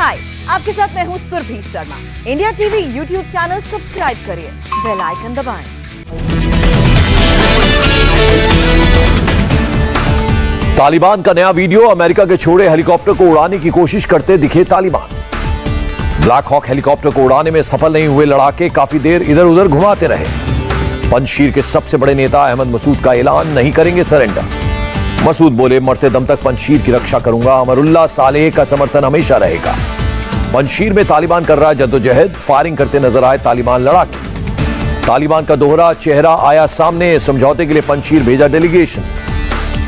हाय, आपके साथ मैं हूँ Surbhi Sharma. India TV YouTube channel subscribe करिए, बेल आइकन दबाएं। तालिबान का नया वीडियो, अमेरिका के छोड़े हेलीकॉप्टर को उड़ाने की कोशिश करते दिखे तालिबान। ब्लैक हॉक हेलीकॉप्टर को उड़ाने में सफल नहीं हुए लड़ाके काफी देर इधर उधर घुमाते रहे। पंजशीर के सबसे बड़े नेता अहमद मसूद का ऐलान, नहीं करेंगे सरेंडर। मसूद बोले, मरते दम तक पंजशीर की रक्षा करूंगा, अमरुल्लाह सालेह का समर्थन हमेशा रहेगा। पंजशीर में तालिबान कर रहा जद्दोजहद, फायरिंग करते नजर आए तालिबान लड़ाके। तालिबान का दोहरा चेहरा आया सामने, समझौते के लिए पंजशीर भेजा डेलीगेशन।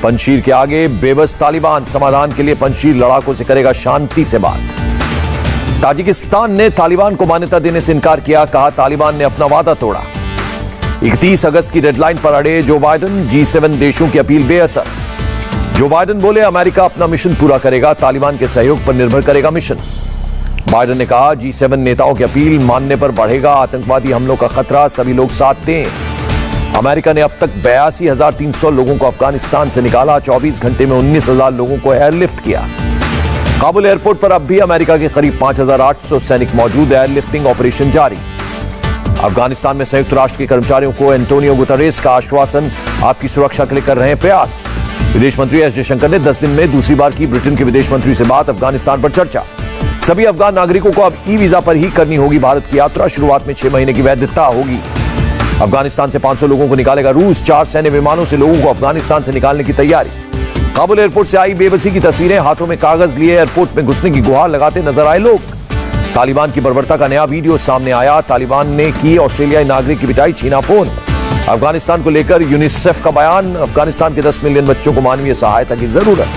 पंजशीर के आगे बेबस तालिबान, समाधान के लिए पंजशीर लड़ाकों से करेगा शांति से बात। ताजिकिस्तान ने तालिबान को मान्यता देने से इनकार किया, कहा तालिबान ने अपना वादा तोड़ा। 31 अगस्त की डेडलाइन पर अड़े जो बाइडेन, G7 देशों की अपील बेअसर। जो बाइडेन बोले, अमेरिका अपना मिशन पूरा करेगा, तालिबान के सहयोग पर निर्भर करेगा मिशन। बाइडेन ने कहा, G7 नेताओं की अपील मानने पर बढ़ेगा आतंकवादी हमलों का खतरा, सभी लोग साथ दें। अमेरिका ने अब तक 82,300 लोगों को अफगानिस्तान से निकाला, 24 घंटे में 19,000 लोगों को एयरलिफ्ट किया। काबुल एयरपोर्ट पर अब भी अमेरिका के करीब 5,800 सैनिक मौजूद, एयरलिफ्टिंग ऑपरेशन जारी। अफगानिस्तान में संयुक्त राष्ट्र के कर्मचारियों को एंटोनियो गुतरेस का आश्वासन, आपकी सुरक्षा के लिए कर रहे हैं प्रयास। विदेश मंत्री एस जयशंकर ने 10 दिन में दूसरी बार की ब्रिटेन के विदेश मंत्री से बात, अफगानिस्तान पर चर्चा। सभी अफगान नागरिकों को अब ई वीजा पर ही करनी होगी भारत की यात्रा, शुरुआत में 6 महीने की वैधता होगी। अफगानिस्तान से 500 लोगों को निकालेगा रूस, 4 सैन्य विमानों से लोगों को अफगानिस्तान से निकालने की तैयारी। काबुल एयरपोर्ट से आई बेबसी की तस्वीरें, हाथों में कागज लिए एयरपोर्ट में घुसने की गुहार लगाते नजर आए लोग। तालिबान की बर्बरता का नया वीडियो सामने आया, तालिबान ने की ऑस्ट्रेलियाई नागरिक की पिटाई, छीना फोन। अफगानिस्तान को लेकर यूनिसेफ का बयान, अफगानिस्तान के 10 मिलियन बच्चों को मानवीय सहायता की जरूरत।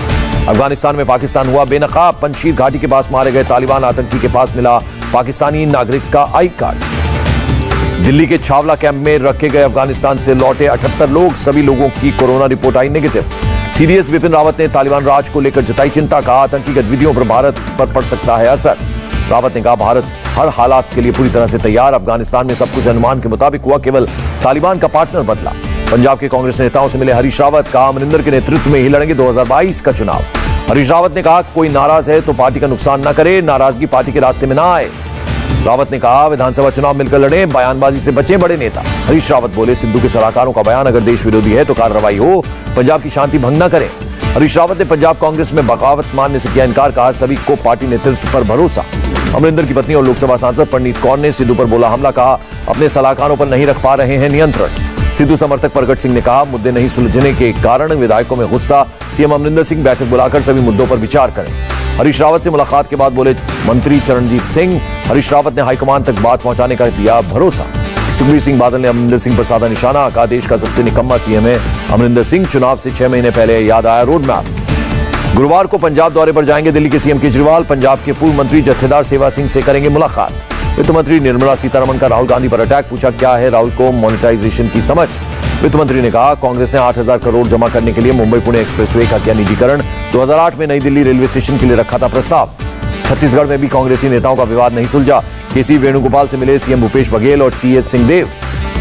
अफगानिस्तान में पाकिस्तान हुआ बेनकाब, पंजशीर घाटी के पास मारे गए तालिबान आतंकी के पास मिला पाकिस्तानी नागरिक का आई कार्ड। दिल्ली के छावला कैंप में रखे गए अफगानिस्तान से लौटे 78 लोग, सभी लोगों की कोरोना रिपोर्ट आई नेगेटिव। सीडीएस बिपिन रावत ने तालिबान राज को लेकर जताई चिंता, कहा आतंकी गतिविधियों पर भारत पर पड़ सकता है असर। रावत ने कहा, भारत हर हालात के लिए पूरी तरह से तैयार, अफगानिस्तान में सब कुछ अनुमान के मुताबिक हुआ, केवल तालिबान का पार्टनर बदला। पंजाब के कांग्रेस नेताओं से मिले हरीश रावत, कहा अमरिंदर के नेतृत्व में ही लड़ेंगे 2022 का चुनाव। हरीश रावत ने कहा, कोई नाराज है तो पार्टी का नुकसान न करे, नाराजगी पार्टी के रास्ते में ना आए। रावत ने कहा, विधानसभा चुनाव मिलकर लड़ें, बयानबाजी से बचें बड़े नेता। हरीश रावत बोले, सिद्धू के सलाहकारों का बयान अगर देश विरोधी है तो कार्रवाई हो, पंजाब की शांति भंग न करें। हरीश रावत ने पंजाब कांग्रेस में बगावत मानने से किया इनकार, कहा सभी को पार्टी नेतृत्व पर भरोसा। अमरिंदर की पत्नी और लोकसभा सांसद परनीत कौर ने सिद्धू पर बोला हमला, कहा अपने सलाहकारों पर नहीं रख पा रहे हैं नियंत्रण। सिद्धू समर्थक प्रगट सिंह ने कहा, मुद्दे नहीं सुलझने के कारण विधायकों में गुस्सा, सीएम अमरिंदर सिंह बैठक बुलाकर सभी मुद्दों पर विचार करें। हरीश रावत से मुलाकात के बाद बोले मंत्री चरणजीत सिंह, हरीश रावत ने हाईकमान तक बात पहुंचाने का दिया भरोसा। सुखबीर सिंह बादल ने अमरिंदर सिंह पर साधा निशाना, कहा देश का सबसे निकम्मा सीएम है अमरिंदर सिंह, चुनाव से 6 महीने पहले याद आया रोड मैप। गुरुवार को पंजाब दौरे पर जाएंगे दिल्ली के सीएम केजरीवाल, पंजाब के पूर्व मंत्री जत्थेदार सेवा सिंह से करेंगे मुलाकात। वित्त मंत्री निर्मला सीतारमण का राहुल गांधी पर अटैक, पूछा क्या है राहुल को मोनेटाइजेशन की समझ। वित्त मंत्री ने कहा, कांग्रेस ने 8,000 करोड़ जमा करने के लिए मुंबई पुणे एक्सप्रेसवे का किया निजीकरण, 2008 में नई दिल्ली रेलवे स्टेशन के लिए रखा था प्रस्ताव। छत्तीसगढ़ में भी कांग्रेसी नेताओं का विवाद नहीं सुलझा, केसी वेणुगोपाल से मिले सीएम भूपेश बघेल और टीएस सिंहदेव।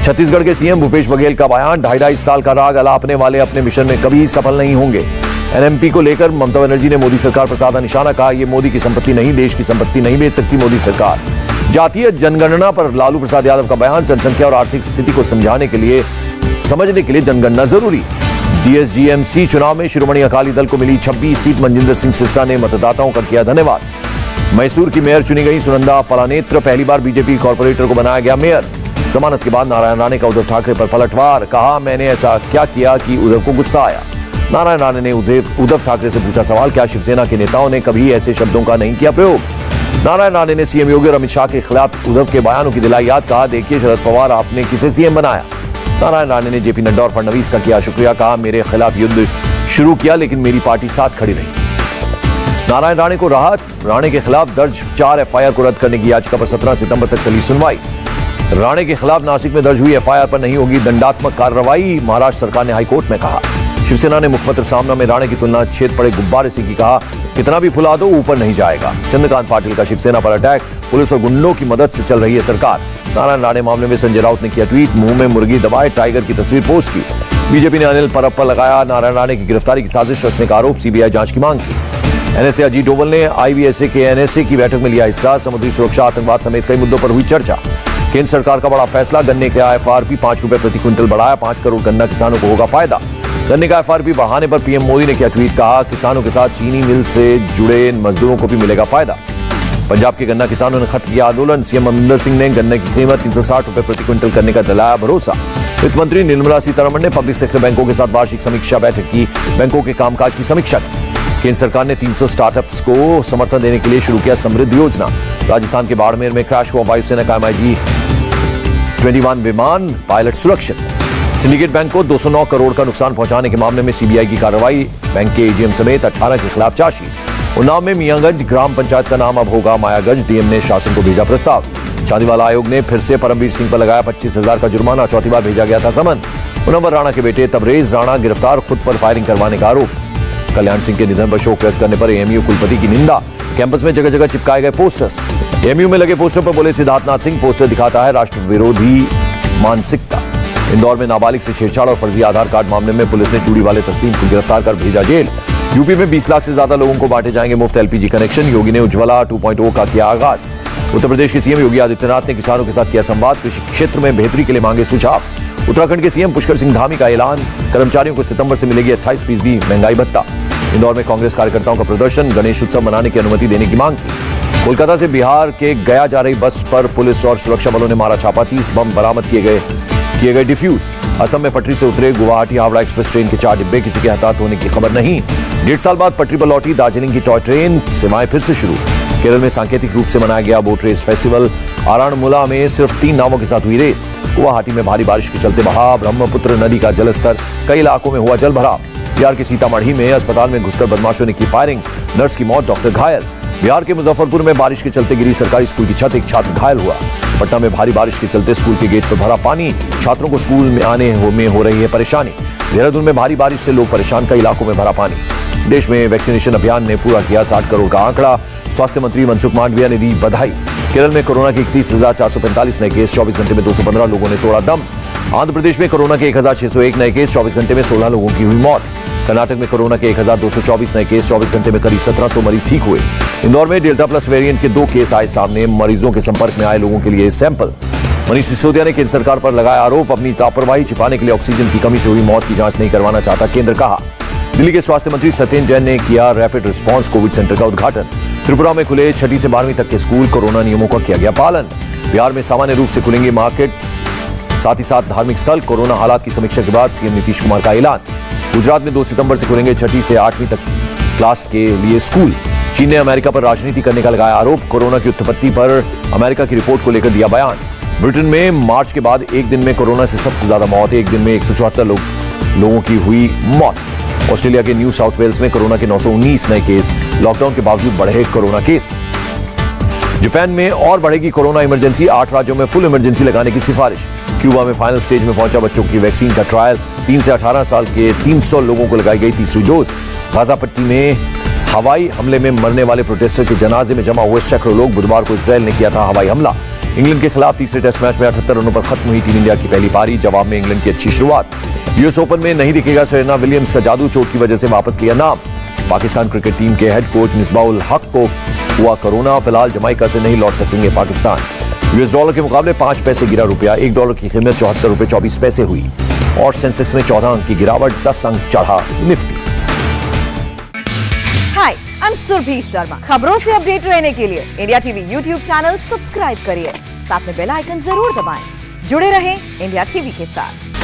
छत्तीसगढ़ के सीएम भूपेश बघेल का बयान, 2.5 साल का राग अलापने वाले अपने मिशन में कभी सफल नहीं होंगे। एनएमपी को लेकर ममता बनर्जी ने मोदी सरकार पर साधा निशाना, कहा ये मोदी की संपत्ति नहीं, देश की संपत्ति नहीं बेच सकती मोदी सरकार। जातीय जनगणना पर लालू प्रसाद यादव का बयान, जनसंख्या और आर्थिक स्थिति को समझने के लिए जनगणना जरूरी। डीएसजीएमसी चुनाव में शिरोमणि अकाली दल को मिली 26 सीट, मनजिंदर सिंह सिरसा ने मतदाताओं का किया धन्यवाद। मैसूर की मेयर चुनी गई सुनंदा पलानेत्र, पहली बार बीजेपी कॉर्पोरेटर को बनाया गया मेयर। जमानत के बाद नारायण राणे का उद्धव ठाकरे पर पलटवार, कहा मैंने ऐसा क्या किया कि उद्धव को गुस्सा आया। नारायण राणे ने उद्धव ठाकरे से पूछा सवाल, क्या शिवसेना के नेताओं ने कभी ऐसे शब्दों का नहीं किया प्रयोग। नारायण राणे ने सीएम योगी और अमित शाह के खिलाफ उद्धव के बयानों की दिलाई याद, कहा देखिए शरद पवार आपने किसे सीएम बनाया। नारायण राणे ने जेपी नड्डा और फडणवीस का किया शुक्रिया, कहा मेरे खिलाफ युद्ध शुरू किया लेकिन मेरी पार्टी साथ खड़ी रही। नारायण राणे को राहत, राणे के खिलाफ दर्ज 4 एफआईआर को रद्द करने की याचिका पर 17 सितंबर तक चली सुनवाई। राणे के खिलाफ नासिक में दर्ज हुई एफआईआर पर नहीं होगी दंडात्मक कार्रवाई, महाराष्ट्र सरकार ने हाईकोर्ट में कहा। शिवसेना ने मुखपत्र सामना में राणे की तुलना छेद पड़े गुब्बारे से की, कहा कितना भी फुला दो ऊपर नहीं जाएगा। चंद्रकांत पाटिल का शिवसेना पर अटैक, पुलिस और गुंडों की मदद से चल रही है सरकार। नारायण राणे मामले में संजय राउत ने किया ट्वीट, मुंह में मुर्गी दबाए टाइगर की तस्वीर पोस्ट की। बीजेपी ने अनिल परब पर लगाया नारायण राणे की गिरफ्तारी की साजिश रचने का आरोप, सीबीआई जांच की मांग की। एनएसए अजीत डोवल ने आईबीएसए के एनएसए की बैठक में लिया हिस्सा। समुद्री सुरक्षा, आतंकवाद समेत कई मुद्दों पर हुई चर्चा। केंद्र सरकार का बड़ा फैसला, गन्ने का एफआरपी 5 रुपए प्रति क्विंटल बढ़ाया। 5 करोड़ गन्ना किसानों को होगा फायदा। गन्ने का एफआरपी बढ़ाने पर पीएम मोदी ने किया ट्वीट, कहा किसानों के साथ चीनी मिल से जुड़े मजदूरों को भी मिलेगा फायदा। पंजाब के गन्ना किसानों ने खत्म किया आंदोलन। सीएम अमरिंदर सिंह ने गन्ने की कीमत 360 रुपए प्रति क्विंटल करने का दिलाया भरोसा। वित्त मंत्री निर्मला सीतारमण ने पब्लिक सेक्टर बैंकों के साथ वार्षिक समीक्षा बैठक की। बैंकों के कामकाज की समीक्षा की। केंद्र सरकार ने 300 स्टार्टअप्स को समर्थन देने के लिए शुरू किया समृद्ध योजना। राजस्थान के बाड़मेर में क्रैश हुआ वायुसेना का MiG-21 विमान, पायलट सुरक्षित। सिंडिकेट बैंक को 209 करोड़ का नुकसान पहुंचाने के मामले में सीबीआई की कार्रवाई। बैंक के एजीएम समेत 18 के खिलाफ चार्जशीट। उन्नाव में मियांगंज ग्राम पंचायत का नाम अब होगा मायागंज। डीएम ने शासन को भेजा प्रस्ताव। चांदीवाला आयोग ने फिर से परमवीर सिंह पर लगाया 25,000 का जुर्माना। चौथी बार भेजा गया था समन। मुनव्वर राणा के बेटे तबरेज राणा गिरफ्तार, खुद पर फायरिंग करवाने का आरोप। कल्याण सिंह के निधन पर शोक व्यक्त करने पर एएमयू कुलपति की निंदा। कैंपस में जगह जगह चिपकाए गए पोस्टर्स। एएमयू में लगे पोस्टर पर बोले सिद्धार्थनाथ सिंह, पोस्टर दिखाता है राष्ट्र विरोधी मानसिकता। इंदौर में नाबालिग से छेड़छाड़ और फर्जी आधार कार्ड मामले में पुलिस ने चूड़ी वाले तस्लीम को गिरफ्तार कर भेजा जेल। यूपी में 20 लाख से ज्यादा लोगों को बांटे जाएंगे मुफ्त एलपीजी कनेक्शन। योगी ने उज्ज्वला 2.0 का किया आगाज। उत्तर प्रदेश के सीएम योगी आदित्यनाथ ने किसानों के साथ किया संवाद। कृषि क्षेत्र में बेहतरी के लिए मांगे सुझाव। उत्तराखंड के सीएम पुष्कर सिंह धामी का ऐलान, कर्मचारियों को सितंबर से मिलेगी 28% महंगाई भत्ता। इंदौर में कांग्रेस कार्यकर्ताओं का प्रदर्शन, गणेश उत्सव मनाने की अनुमति देने की मांग की। कोलकाता से बिहार के गया जा रही बस पर पुलिस और सुरक्षा बलों ने मारा छापा। 30 बम बरामद किए गए डिफ्यूज। असम में पटरी से उतरे गुवाहाटी हावड़ा एक्सप्रेस ट्रेन के 4 डिब्बे, किसी के हताहत होने की खबर नहीं। 1.5 साल बाद पटरी पर लौटी दार्जिलिंग की टॉय ट्रेन, सेवाएं फिर से शुरू। केरल में सांकेतिक रूप से मनाया गया बोट रेस फेस्टिवल। आराणमुला में सिर्फ 3 नावों के साथ हुई रेस। गुवाहाटी में भारी बारिश के चलते बहा। ब्रह्मपुत्र नदी का जलस्तर, कई इलाकों में हुआ जलभराव। बिहार के सीतामढ़ी में अस्पताल में घुसकर बदमाशों ने की फायरिंग, नर्स की मौत, डॉक्टर घायल। बिहार के मुजफ्फरपुर में बारिश के चलते गिरी सरकारी स्कूल की छत, एक छात्र घायल हुआ। पटना में भारी बारिश के चलते स्कूल के गेट पर भरा पानी, छात्रों को स्कूल में आने में हो रही है परेशानी। देहरादून में भारी बारिश से लोग परेशान, कई इलाकों में भरा पानी। देश में वैक्सीनेशन अभियान ने पूरा किया 60 करोड़ का आंकड़ा। स्वास्थ्य मंत्री मनसुख मांडविया ने दी बधाई। केरल में कोरोना के 31,445 नए केस, 24 घंटे में 215 लोगों ने तोड़ा दम। आंध्र प्रदेश में कोरोना के 1,601 नए केस, 24 घंटे में 16 लोगों की हुई मौत। कर्नाटक में कोरोना के 1,224 नए केस, 24 घंटे में करीब 1700 मरीज ठीक हुए। इंदौर में डेल्टा प्लस वेरिएंट के 2 केस आए सामने। मरीजों के संपर्क में आए लोगों के लिए सैंपल। मनीष सिसोदिया ने केंद्र सरकार पर लगाया आरोप, अपनी लापरवाही छिपाने के लिए ऑक्सीजन की कमी से हुई मौत की जांच नहीं करवाना चाहता केंद्र, कहा। दिल्ली के स्वास्थ्य मंत्री सत्येंद्र जैन ने किया रैपिड रिस्पांस कोविड सेंटर का उद्घाटन। त्रिपुरा में खुले 6ठी से 12वीं तक के स्कूल, कोरोना नियमों का किया गया पालन। बिहार में सामान्य रूप से खुलेंगे मार्केट्स, साथ ही साथ धार्मिक स्थल। कोरोना हालात की समीक्षा के बाद सीएम नीतीश कुमार का ऐलान। गुजरात में 2 सितंबर से खुलेंगे 6ठी से 8वीं तक क्लास के लिए स्कूल। चीन ने अमेरिका पर राजनीति करने का लगाया आरोप। कोरोना की उत्पत्ति पर अमेरिका की रिपोर्ट को लेकर दिया बयान। ब्रिटेन में मार्च के बाद एक दिन में कोरोना से सबसे ज्यादा मौत, एक दिन में 174 लोगों की हुई मौत। ऑस्ट्रेलिया के न्यू साउथ वेल्स में कोरोना के 919 नए केस, लॉकडाउन के बावजूद बढ़े कोरोना केस। जापान में और बढ़ेगी कोरोना इमरजेंसी, 8 राज्यों में फुल इमरजेंसी लगाने की सिफारिश। क्यूबा में फाइनल स्टेज में पहुंचा बच्चों की वैक्सीन का ट्रायल, 3 से 18 साल के 300 लोगों को लगाई गई तीसरी डोज। गाजा पट्टी में हवाई हमले में मरने वाले प्रोटेस्टर के जनाजे में जमा हुए सैकड़ों लोग, बुधवार को इजरायल ने किया था हवाई हमला। इंग्लैंड के खिलाफ तीसरे टेस्ट मैच में 78 रनों पर खत्म हुई टीम इंडिया की पहली पारी, जवाब में इंग्लैंड की अच्छी शुरुआत। यूएस ओपन में नहीं दिखेगा सेरेना विलियम्स का जादू, चोट की वजह से वापस लिया नाम। पाकिस्तान क्रिकेट टीम के हेड कोच मिसबाउल हक को हुआ कोरोना, फिलहाल जमाइका से नहीं लौट सकेंगे पाकिस्तान। यूएस डॉलर के मुकाबले 5 पैसे गिरा रुपया, $1 की कीमत 74 रुपए 24 पैसे हुई। और सेंसेक्स में 14 अंक की गिरावट, 10 अंक चढ़ा Nifty. Hi, I am Surbhi Sharma. खबरों से अपडेट रहने के लिए India TV YouTube channel subscribe करिए, साथ में बेल आइकन जरूर दबाएं। जुड़े रहें इंडिया टीवी के साथ।